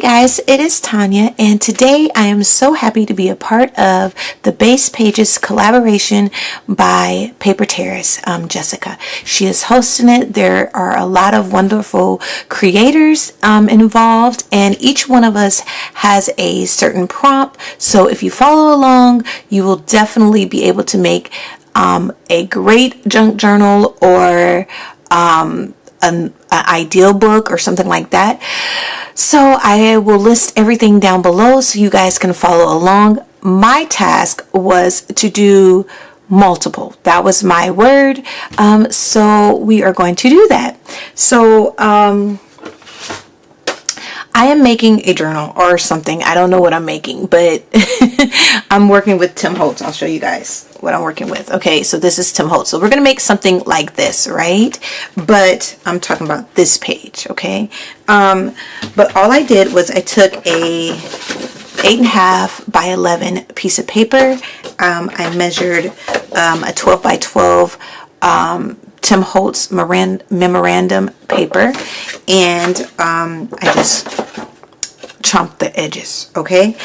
guys, it is Tanya, and today I am so happy to be a part of the Base Pages collaboration by Paper Terrace, Jessica. She is hosting it. There are a lot of wonderful creators involved, and each one of us has a certain prompt. So if you follow along, you will definitely be able to make a great junk journal or an ideal book or something like that. So I will list everything down below so you guys can follow along. My task was to do multiple. That was my word. So we are going to do that. So I am making a journal or something. I don't know what I'm making, but I'm working with Tim Holtz. I'll show you guys what I'm working with. Okay, so this is Tim Holtz. So we're going to make something like this, right? But I'm talking about this page, okay? But all I did was I took a 8.5 by 11 piece of paper. I measured a 12 by 12 Tim Holtz memorandum paper, and I just chomped the edges, okay?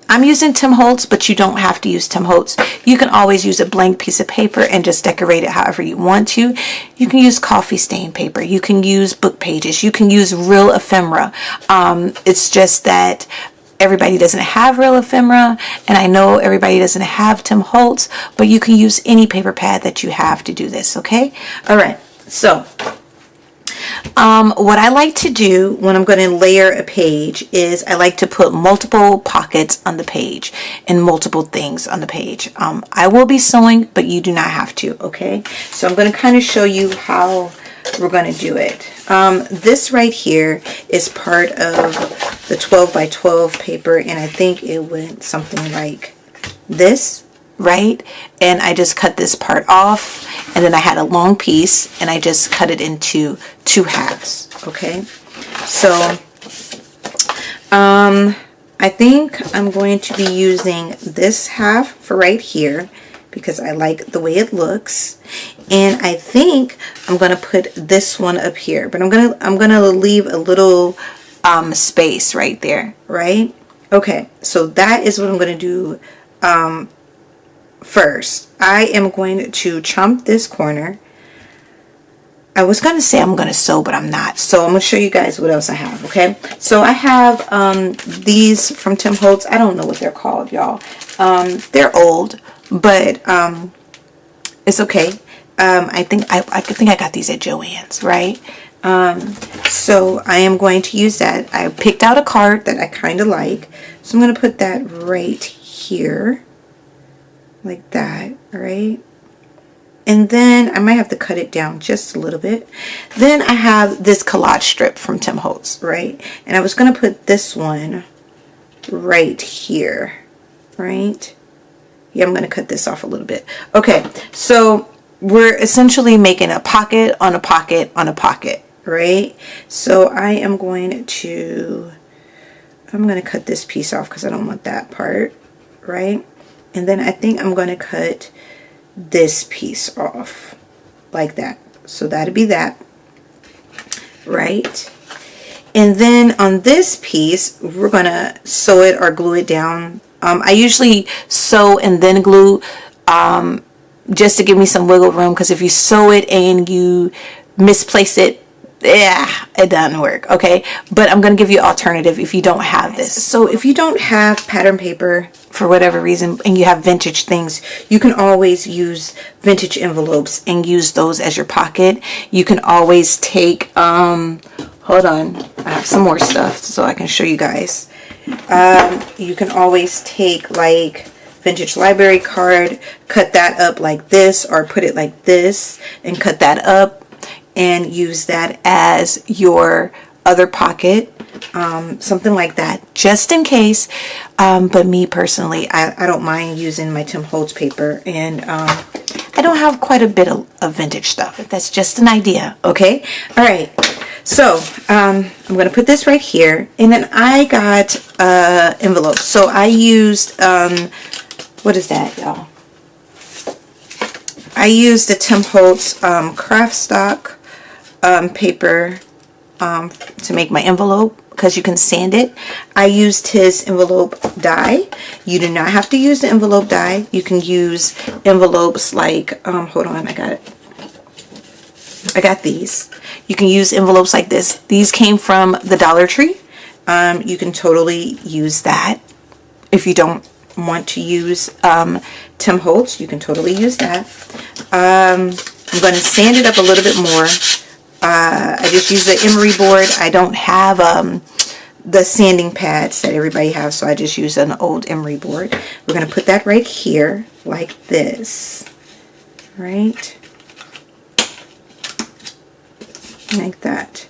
I'm using Tim Holtz, but you don't have to use Tim Holtz. You can always use a blank piece of paper and just decorate it however you want to. You can use coffee stain paper. You can use book pages. You can use real ephemera. It's just that everybody doesn't have real ephemera, and I know everybody doesn't have Tim Holtz, but you can use any paper pad that you have to do this, okay? All right, so what I like to do when I'm going to layer a page is I like to put multiple pockets on the page and multiple things on the page. I will be sewing, but you do not have to, okay? So I'm going to kind of show you how we're going to do it. This right here is part of the 12 by 12 paper, and I think it went something like this, right? And I just cut this part off, and then I had a long piece and I just cut it into 2 halves, okay? So I think I'm going to be using this half for right here because I like the way it looks, and I think I'm gonna put this one up here, but I'm gonna leave a little space right there, right? Okay, so that is what I'm gonna do. First, I am going to chomp this corner. I was going to say I'm going to sew, but I'm not. So I'm going to show you guys what else I have, okay? So I have these from Tim Holtz. I don't know what they're called, y'all. They're old, but it's okay. I think I got these at Joann's, right? So I am going to use that. I picked out a card that I kind of like. So I'm going to put that right here. Like that, right? And then I might have to cut it down just a little bit. Then I have this collage strip from Tim Holtz, right? And I was going to put this one right here, right? Yeah, I'm going to cut this off a little bit. Okay, so we're essentially making a pocket on a pocket on a pocket, right? So I am going to cut this piece off because I don't want that part, right? And then I think I'm going to cut this piece off like that. So that'd be that, right? And then on this piece, we're going to sew it or glue it down. I usually sew and then glue just to give me some wiggle room, because if you sew it and you misplace it, yeah, it doesn't work, okay? But I'm going to give you an alternative if you don't have this. So if you don't have pattern paper for whatever reason and you have vintage things, you can always use vintage envelopes and use those as your pocket. You can always take, hold on, I have some more stuff so I can show you guys. You can always take like vintage library card, cut that up like this, or put it like this and cut that up and use that as your other pocket, something like that, just in case. But me personally, I don't mind using my Tim Holtz paper, and I don't have quite a bit of vintage stuff. That's just an idea, okay? All right, so I'm going to put this right here, and then I got envelopes. So I used, what is that, y'all? I used the Tim Holtz craft stock paper to make my envelope, because you can sand it. I used his envelope die. You do not have to use the envelope die. You can use envelopes like, hold on, I got these. You can use envelopes like this. These came from the Dollar Tree. You can totally use that. If you don't want to use Tim Holtz, you can totally use that. I'm going to sand it up a little bit more. I just use the emery board. I don't have the sanding pads that everybody has, so I just use an old emery board. We're going to put that right here like this, right? Like that.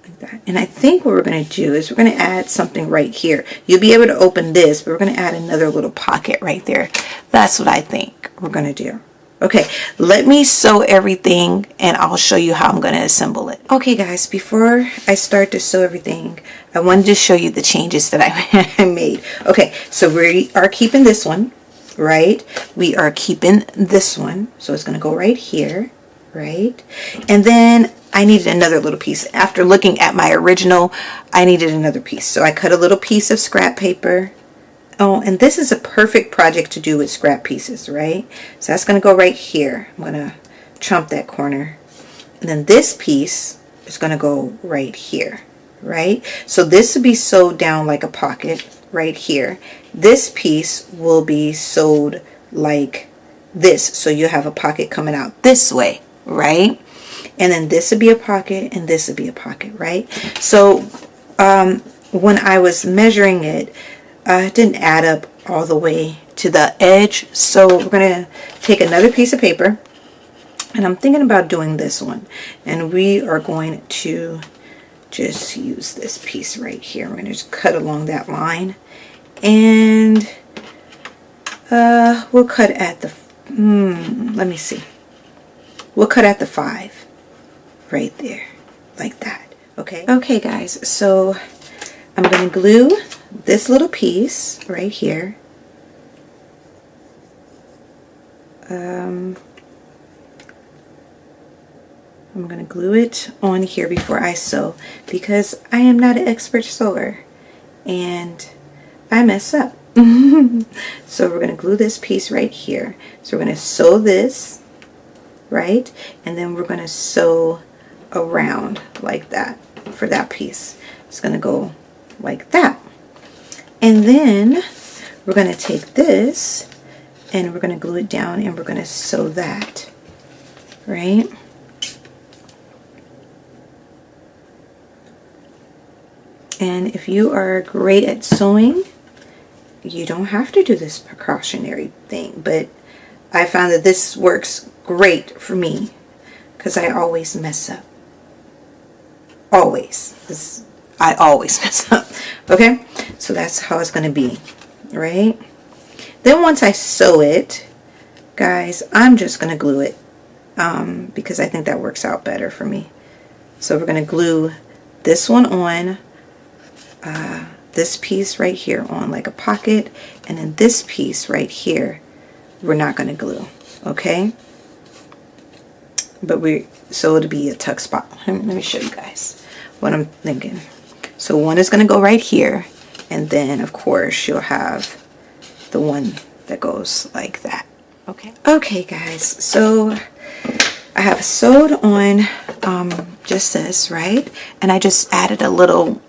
Like that. And I think what we're going to do is we're going to add something right here. You'll be able to open this, but we're going to add another little pocket right there. That's what I think we're going to do. Okay, let me sew everything and I'll show you how I'm going to assemble it. Okay guys, before I start to sew everything, I wanted to show you the changes that I made. Okay, so we are keeping this one, right? We are keeping this one. So it's going to go right here, right? And then I needed another little piece. After looking at my original, I needed another piece. So I cut a little piece of scrap paper. Oh, and this is a perfect project to do with scrap pieces, right? So that's going to go right here. I'm going to chomp that corner. And then this piece is going to go right here, right? So this will be sewed down like a pocket right here. This piece will be sewed like this. So you have a pocket coming out this way, right? And then this would be a pocket and this would be a pocket, right? So when I was measuring it, it didn't add up all the way to the edge. So we're going to take another piece of paper, and I'm thinking about doing this one. And we are going to just use this piece right here. We're going to just cut along that line. And we'll cut at the, let me see. We'll cut at the 5 right there, like that. Okay. Okay guys, so I'm going to glue this little piece right here. I'm going to glue it on here before I sew, because I am not an expert sewer and I mess up. So we're going to glue this piece right here. So we're going to sew this, right? And then we're going to sew around like that for that piece. It's going to go like that. And then we're going to take this and we're going to glue it down and we're going to sew that, right? And if you are great at sewing, you don't have to do this precautionary thing, but I found that this works great for me because I always mess up. Always. I always mess up. Okay, so that's how it's going to be, right? Then once I sew it, guys, I'm just going to glue it because I think that works out better for me. So we're going to glue this one on, this piece right here on like a pocket, and then this piece right here we're not going to glue, okay? But so it'll be a tuck spot. Let me show you guys what I'm thinking. So one is going to go right here, and then of course you'll have the one that goes like that. Okay. Okay guys, so I have sewed on just this, right? And I just added a little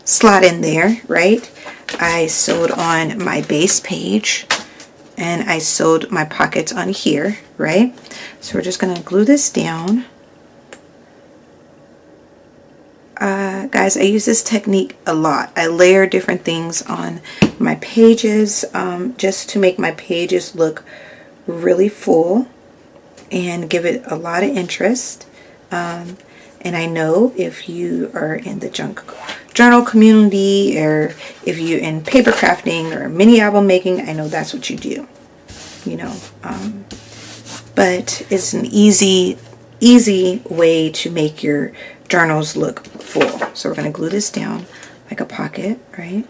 slot in there, right? I sewed on my base page and I sewed my pockets on here, right? So we're just going to glue this down. Guys, I use this technique a lot. I layer different things on my pages just to make my pages look really full and give it a lot of interest. And I know if you are in the junk journal community, or if you're in paper crafting or mini album making, I know that's what you do, you know. But it's an easy way to make your journals look full. So we're going to glue this down like a pocket, right?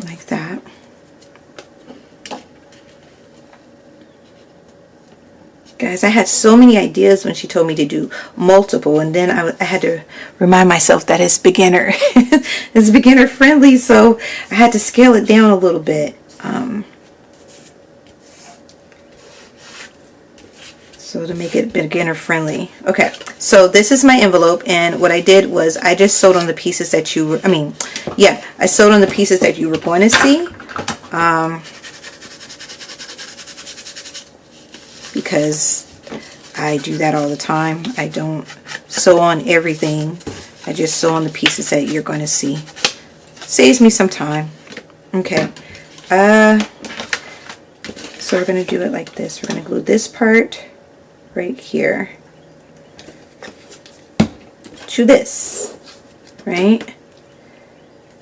Like that. Guys, I had so many ideas when she told me to do multiple, and then I had to remind myself that it's beginner. It's beginner friendly, so I had to scale it down a little bit. So to make it beginner friendly. Okay, so this is my envelope, and what I did was I just sewed on the pieces that you were, I sewed on the pieces that you were going to see. Because I do that all the time. I don't sew on everything. I just sew on the pieces that you're going to see. Saves me some time. Okay. So we're going to do it like this. We're going to glue this part right here to this, right?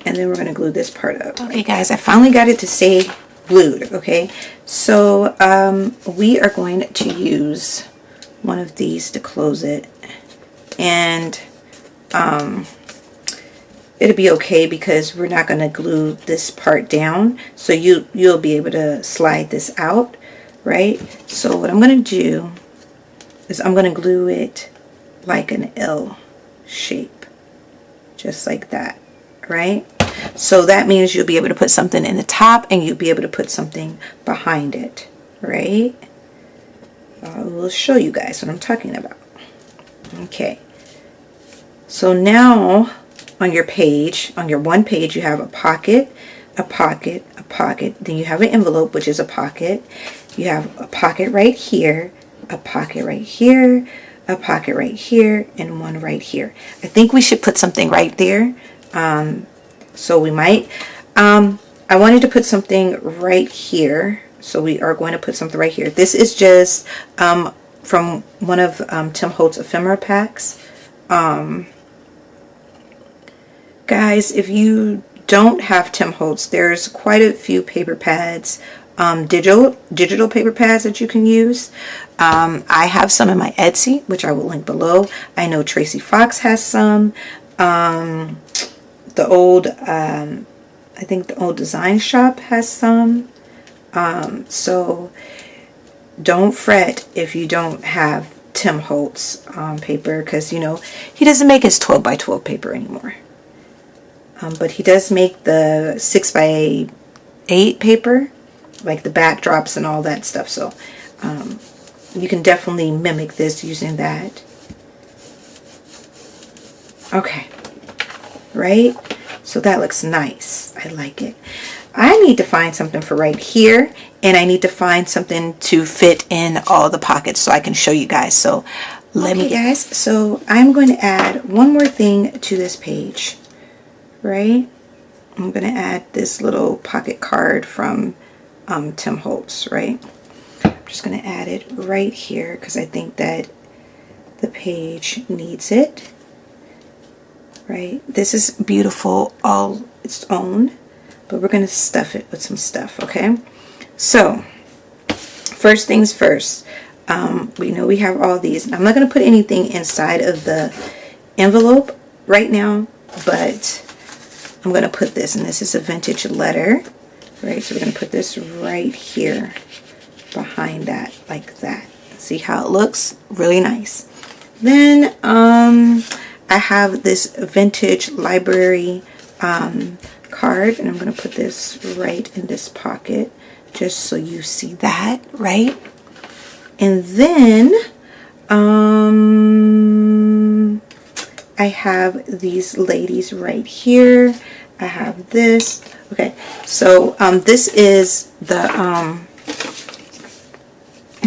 And then we're going to glue this part up. Okay, guys, I finally got it to stay glued. Okay, so we are going to use one of these to close it, and it'll be okay because we're not going to glue this part down, so you'll be able to slide this out, right? So what I'm going to do is I'm going to glue it like an L shape, just like that, right? So that means you'll be able to put something in the top and you'll be able to put something behind it, right? I will show you guys what I'm talking about. Okay. So now on your page, on your one page, you have a pocket, a pocket, a pocket. Then you have an envelope, which is a pocket. You have a pocket right here, a pocket right here, a pocket right here, and one right here. I think we should put something right there. So we might. I wanted to put something right here. So we are going to put something right here. This is just from one of Tim Holtz ephemera packs. Guys, if you don't have Tim Holtz, there's quite a few paper pads, digital paper pads that you can use. I have some in my Etsy, which I will link below. I know Tracy Fox has some. The old, I think the old design shop has some. So don't fret if you don't have Tim Holtz paper, because you know he doesn't make his 12 by 12 paper anymore. But he does make the 6 by 8 paper, like the backdrops and all that stuff. So you can definitely mimic this using that. Okay. Right? So that looks nice. I like it. I need to find something for right here, and I need to find something to fit in all the pockets so I can show you guys. So let me guys, so I'm going to add one more thing to this page, right? I'm going to add this little pocket card from Tim Holtz, right? I'm just going to add it right here because I think that the page needs it. Right, this is beautiful all its own, but we're going to stuff it with some stuff. Okay, so first things first, we know we have all these. I'm not going to put anything inside of the envelope right now, but I'm going to put this, and this is a vintage letter, right? So we're going to put this right here behind that, like that. See how it looks? Really nice. Then I have this vintage library card, and I'm going to put this right in this pocket just so you see that, right? And then I have these ladies right here. I have this. Okay, so this is the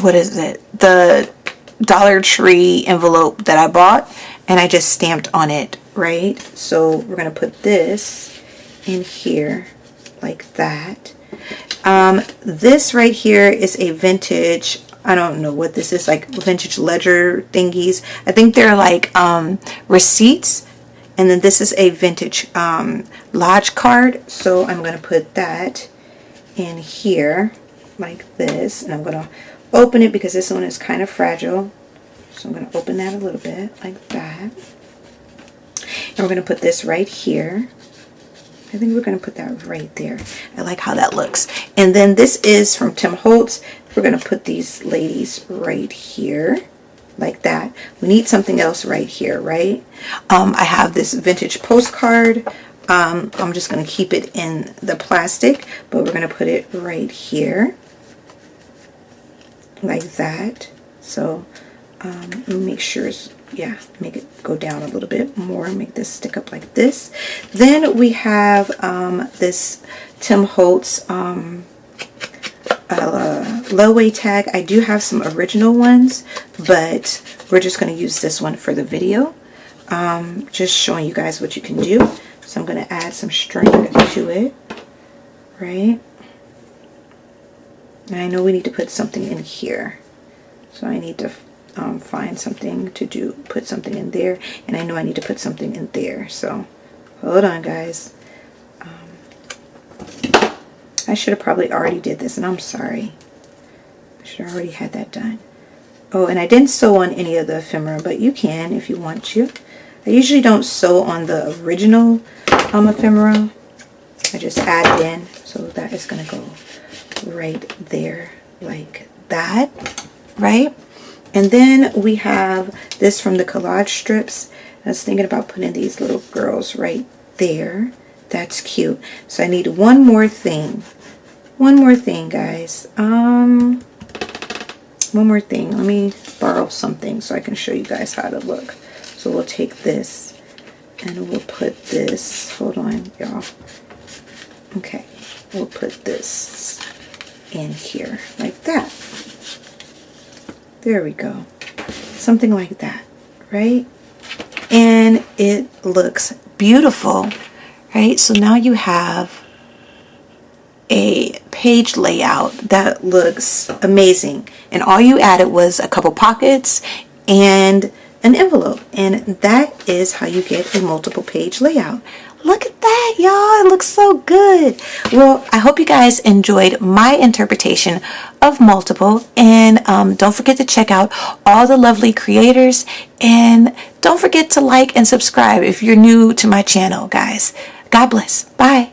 what is it? The Dollar Tree envelope that I bought, and I just stamped on it, right? So we're going to put this in here like that. This right here is a vintage, I don't know what this is, like vintage ledger thingies. I think they're like receipts. And then this is a vintage lodge card. So I'm going to put that in here like this. And I'm going to open it because this one is kind of fragile. So I'm going to open that a little bit like that. And we're going to put this right here. I think we're going to put that right there. I like how that looks. And then this is from Tim Holtz. We're going to put these ladies right here, like that. We need something else right here, right? I have this vintage postcard. I'm just going to keep it in the plastic, but we're going to put it right here, like that. So make sure it's, yeah, make it go down a little bit more, make this stick up like this. Then we have this Tim Holtz layaway tag. I do have some original ones, but we're just going to use this one for the video. Just showing you guys what you can do. So I'm going to add some string to it, right? And I know we need to put something in here, so I need to find something to do, put something in there, and I know I need to put something in there. So hold on, guys. I should have probably already did this, and I'm sorry. I should have already had that done. Oh, and I didn't sew on any of the ephemera, but you can if you want to. I usually don't sew on the original ephemera. I just add it in, so that is going to go right there like that, right? And then we have this from the collage strips. I was thinking about putting these little girls right there. That's cute. So I need one more thing. One more thing, guys. One more thing. Let me borrow something so I can show you guys how to look. So we'll take this and we'll put this. Hold on, y'all. Okay. We'll put this in here like that. There we go. Something like that, right? And it looks beautiful, right? So now you have a page layout that looks amazing. And all you added was a couple pockets and an envelope. And that is how you get a multiple page layout. Look at that, y'all. It looks so good. Well, I hope you guys enjoyed my interpretation of multiple. And don't forget to check out all the lovely creators. And don't forget to like and subscribe if you're new to my channel, guys. God bless. Bye.